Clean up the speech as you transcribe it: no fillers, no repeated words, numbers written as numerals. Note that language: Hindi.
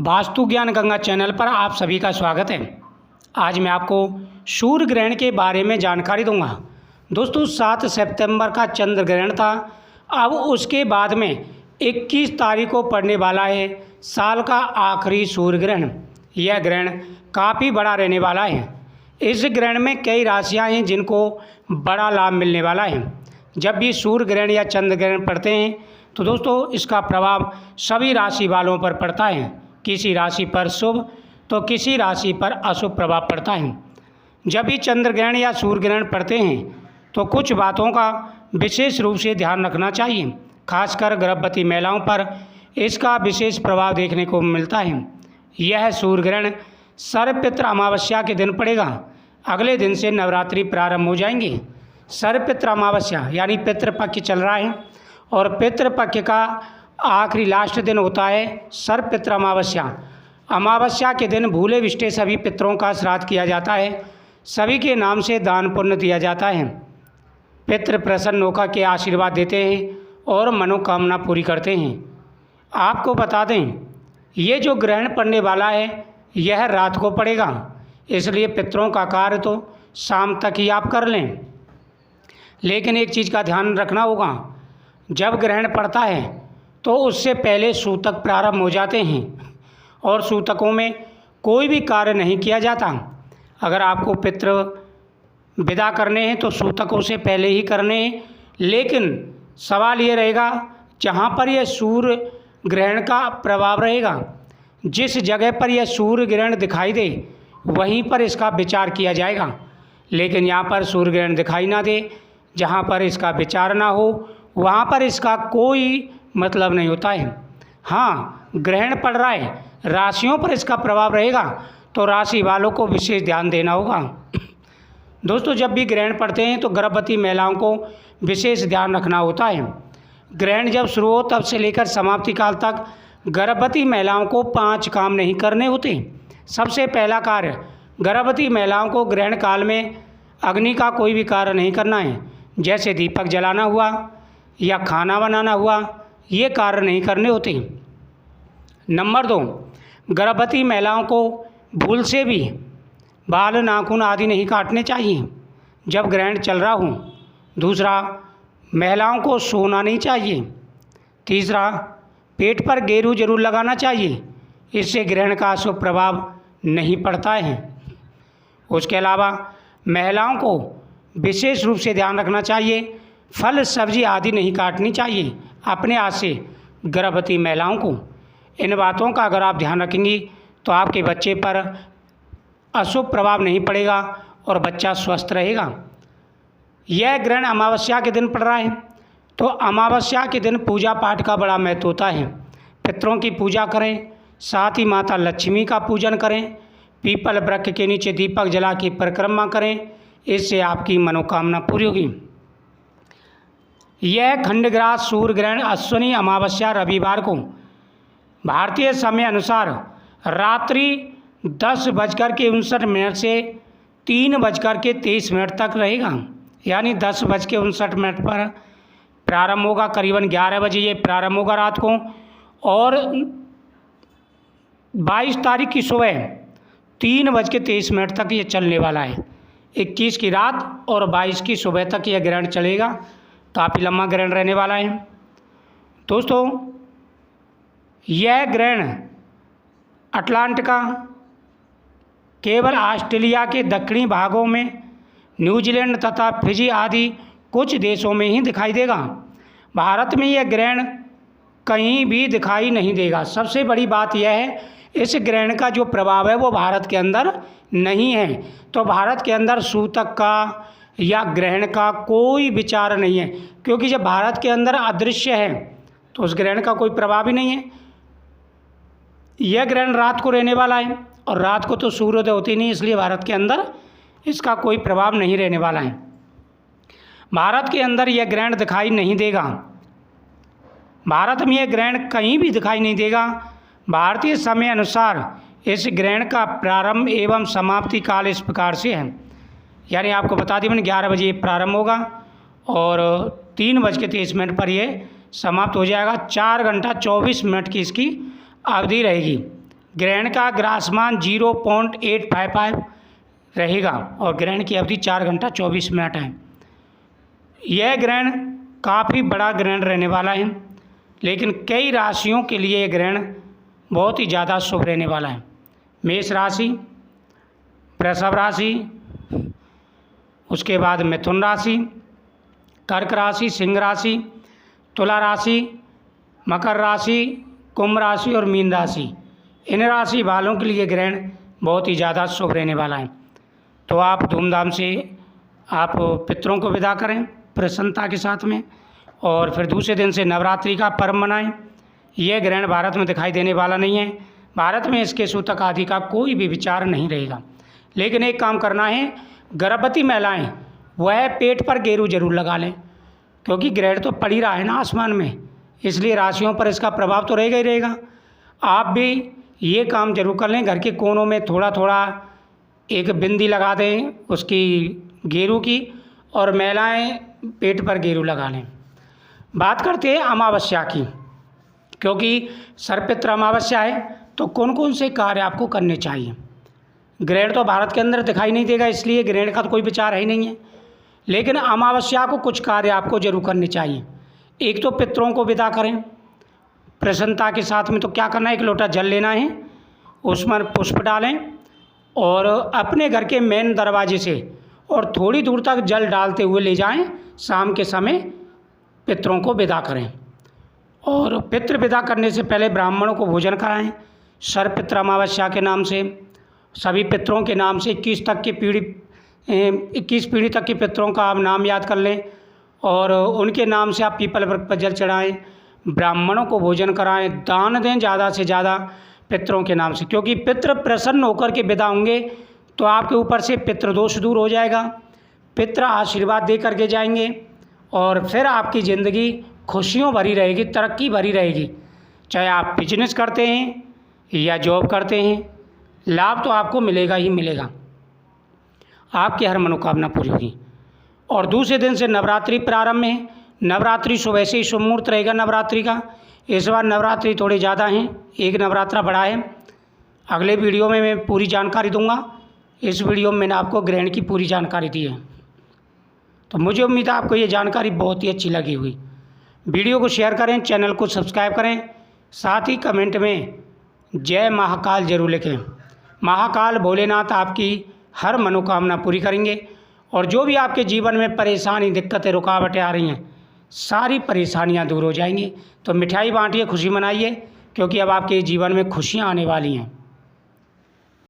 वास्तु ज्ञान गंगा चैनल पर आप सभी का स्वागत है। आज मैं आपको सूर्य ग्रहण के बारे में जानकारी दूंगा। दोस्तों 7 सितंबर का चंद्र ग्रहण था। अब उसके बाद में 21 तारीख को पड़ने वाला है साल का आखिरी सूर्य ग्रहण। यह ग्रहण काफ़ी बड़ा रहने वाला है। इस ग्रहण में कई राशियां हैं जिनको बड़ा लाभ मिलने वाला है। जब भी सूर्य ग्रहण या चंद्र ग्रहण पड़ते हैं तो दोस्तों इसका प्रभाव सभी राशि वालों पर पड़ता है। किसी राशि पर शुभ तो किसी राशि पर अशुभ प्रभाव पड़ता है। जब भी चंद्र ग्रहण या सूर्य ग्रहण पड़ते हैं तो कुछ बातों का विशेष रूप से ध्यान रखना चाहिए। खासकर गर्भवती महिलाओं पर इसका विशेष प्रभाव देखने को मिलता है। यह सूर्य ग्रहण सर्वपित्र अमावस्या के दिन पड़ेगा। अगले दिन से नवरात्रि प्रारंभ हो जाएंगे। सर्वपित्र अमावस्या यानी पितृपक्ष चल रहा है और पितृपक्ष का आखिरी लास्ट दिन होता है सर्वपित्र अमावस्या। अमावस्या के दिन भूले बिस्टे सभी पितरों का श्राद्ध किया जाता है। सभी के नाम से दान पुण्य दिया जाता है। पितृ प्रसन्न होकर के आशीर्वाद देते हैं और मनोकामना पूरी करते हैं। आपको बता दें ये जो ग्रहण पड़ने वाला है यह रात को पड़ेगा, इसलिए पितरों का कार्य तो शाम तक ही आप कर लें। लेकिन एक चीज़ का ध्यान रखना होगा, जब ग्रहण पड़ता है तो उससे पहले सूतक प्रारंभ हो जाते हैं और सूतकों में कोई भी कार्य नहीं किया जाता। अगर आपको पितृ विदा करने हैं तो सूतकों से पहले ही करने हैं। लेकिन सवाल ये रहेगा जहाँ पर यह सूर्य ग्रहण का प्रभाव रहेगा, जिस जगह पर यह सूर्य ग्रहण दिखाई दे वहीं पर इसका विचार किया जाएगा। लेकिन यहाँ पर सूर्य ग्रहण दिखाई ना दे, जहाँ पर इसका विचार ना हो वहाँ पर इसका कोई मतलब नहीं होता है। हाँ, ग्रहण पड़ रहा है, राशियों पर इसका प्रभाव रहेगा तो राशि वालों को विशेष ध्यान देना होगा। दोस्तों जब भी ग्रहण पड़ते हैं तो गर्भवती महिलाओं को विशेष ध्यान रखना होता है। ग्रहण जब शुरू हो तब से लेकर समाप्ति काल तक गर्भवती महिलाओं को 5 काम नहीं करने होते। सबसे पहला कार्य, गर्भवती महिलाओं को ग्रहण काल में अग्नि का कोई भी कार्य नहीं करना है। जैसे दीपक जलाना हुआ या खाना बनाना हुआ, ये कार्य नहीं करने होते। नंबर 2, गर्भवती महिलाओं को भूल से भी बाल नाखून आदि नहीं काटने चाहिए जब ग्रहण चल रहा हो। दूसरा, महिलाओं को सोना नहीं चाहिए। तीसरा, पेट पर गेरू जरूर लगाना चाहिए, इससे ग्रहण का अशुभ प्रभाव नहीं पड़ता है। उसके अलावा महिलाओं को विशेष रूप से ध्यान रखना चाहिए, फल सब्जी आदि नहीं काटनी चाहिए अपने हाथ से गर्भवती महिलाओं को। इन बातों का अगर आप ध्यान रखेंगी तो आपके बच्चे पर अशुभ प्रभाव नहीं पड़ेगा और बच्चा स्वस्थ रहेगा। यह ग्रहण अमावस्या के दिन पड़ रहा है तो अमावस्या के दिन पूजा पाठ का बड़ा महत्व होता है। पितरों की पूजा करें, साथ ही माता लक्ष्मी का पूजन करें। पीपल वृक्ष के नीचे दीपक जला के परिक्रमा करें, इससे आपकी मनोकामना पूरी होगी। यह खंडग्रास सूर्य ग्रहण अश्विनी अमावस्या रविवार को भारतीय समय अनुसार रात्रि 10:59 से 3:23 तक रहेगा। यानी 10:59 पर प्रारंभ होगा, करीबन 11 बजे ये प्रारंभ होगा रात को, और 22 तारीख की सुबह 3:23 तक ये चलने वाला है। 21 की रात और 22 की सुबह तक यह ग्रहण चलेगा। काफ़ी लंबा ग्रहण रहने वाला है। दोस्तों यह ग्रहण अटलांटिका, केवल ऑस्ट्रेलिया के दक्षिणी भागों में, न्यूजीलैंड तथा फिजी आदि कुछ देशों में ही दिखाई देगा। भारत में यह ग्रहण कहीं भी दिखाई नहीं देगा। सबसे बड़ी बात यह है इस ग्रहण का जो प्रभाव है वो भारत के अंदर नहीं है। तो भारत के अंदर सूतक का या ग्रहण का कोई विचार नहीं है, क्योंकि जब भारत के अंदर अदृश्य है तो उस ग्रहण का कोई प्रभाव ही नहीं है। यह ग्रहण रात को रहने वाला है और रात को तो सूर्योदय होती नहीं, इसलिए भारत के अंदर इसका कोई प्रभाव नहीं रहने वाला है। भारत के अंदर यह ग्रहण दिखाई नहीं देगा। भारत में यह ग्रहण कहीं भी दिखाई नहीं देगा। भारतीय समय अनुसार इस ग्रहण का प्रारंभ एवं समाप्ति काल इस प्रकार से है। यानी आपको बता दें मैंने 11 बजे प्रारंभ होगा और 3:23 पर यह समाप्त हो जाएगा। 4 घंटा 24 मिनट की इसकी अवधि रहेगी। ग्रहण का ग्रासमान 0.855 रहेगा और ग्रहण की अवधि 4 घंटा 24 मिनट है। यह ग्रहण काफ़ी बड़ा ग्रहण रहने वाला है, लेकिन कई राशियों के लिए यह ग्रहण बहुत ही ज़्यादा शुभ रहने वाला है। मेष राशि, वृषभ राशि, उसके बाद मिथुन राशि, कर्क राशि, सिंह राशि, तुला राशि, मकर राशि, कुंभ राशि और मीन राशि, इन राशि वालों के लिए ग्रहण बहुत ही ज़्यादा शुभ रहने वाला है। तो आप धूमधाम से आप पितरों को विदा करें प्रसन्नता के साथ में, और फिर दूसरे दिन से नवरात्रि का पर्व मनाएं। यह ग्रहण भारत में दिखाई देने वाला नहीं है। भारत में इसके सूतक आदि का कोई भी विचार नहीं रहेगा। लेकिन एक काम करना है, गर्भवती महिलाएं वह पेट पर गेरू जरूर लगा लें, क्योंकि ग्रहण तो पड़ ही रहा है ना आसमान में, इसलिए राशियों पर इसका प्रभाव तो रहेगा ही रहेगा। आप भी ये काम जरूर कर लें, घर के कोनों में थोड़ा थोड़ा एक बिंदी लगा दें उसकी गेरू की, और महिलाएं पेट पर गेरू लगा लें। बात करते हैं अमावस्या की, क्योंकि सर्पित्र अमावस्या है, तो कौन कौन से कार्य आपको करने चाहिए। ग्रहण तो भारत के अंदर दिखाई नहीं देगा, इसलिए ग्रहण का तो कोई विचार है ही नहीं है, लेकिन अमावस्या को कुछ कार्य आपको जरूर करने चाहिए। एक तो पितरों को विदा करें प्रसन्नता के साथ में। तो क्या करना है, एक लोटा जल लेना है, उसमें पुष्प डालें और अपने घर के मेन दरवाजे से और थोड़ी दूर तक जल डालते हुए ले जाएं। शाम के समय पितरों को विदा करें, और पितृ विदा करने से पहले ब्राह्मणों को भोजन कराएं। सर्पित्र अमावस्या के नाम से सभी पितरों के नाम से 21 पीढ़ी तक के पितरों का आप नाम याद कर लें, और उनके नाम से आप पीपल वृक्ष पर जल चढ़ाएं, ब्राह्मणों को भोजन कराएं, दान दें ज़्यादा से ज़्यादा पितरों के नाम से, क्योंकि पितृ प्रसन्न होकर के विदा होंगे तो आपके ऊपर से पितृदोष दूर हो जाएगा, पितृ आशीर्वाद दे करके जाएंगे, और फिर आपकी ज़िंदगी खुशियों भरी रहेगी, तरक्की भरी रहेगी। चाहे आप बिजनेस करते हैं या जॉब करते हैं, लाभ तो आपको मिलेगा ही मिलेगा, आपकी हर मनोकामना पूरी होगी। और दूसरे दिन से नवरात्रि प्रारंभ में, नवरात्रि सुबह से ही शुभ मुहूर्त रहेगा नवरात्रि का। इस बार नवरात्रि थोड़े ज़्यादा हैं, एक नवरात्रा बड़ा है। अगले वीडियो में मैं पूरी जानकारी दूंगा। इस वीडियो में मैंने आपको ग्रहण की पूरी जानकारी दी है, तो मुझे उम्मीद है आपको ये जानकारी बहुत ही अच्छी लगी हुई। वीडियो को शेयर करें, चैनल को सब्सक्राइब करें, साथ ही कमेंट में जय महाकाल जरूर लिखें। महाकाल भोलेनाथ आपकी हर मनोकामना पूरी करेंगे, और जो भी आपके जीवन में परेशानी, दिक्कतें, रुकावटें आ रही हैं, सारी परेशानियां दूर हो जाएंगी। तो मिठाई बांटिए, खुशी मनाइए, क्योंकि अब आपके जीवन में खुशियां आने वाली हैं।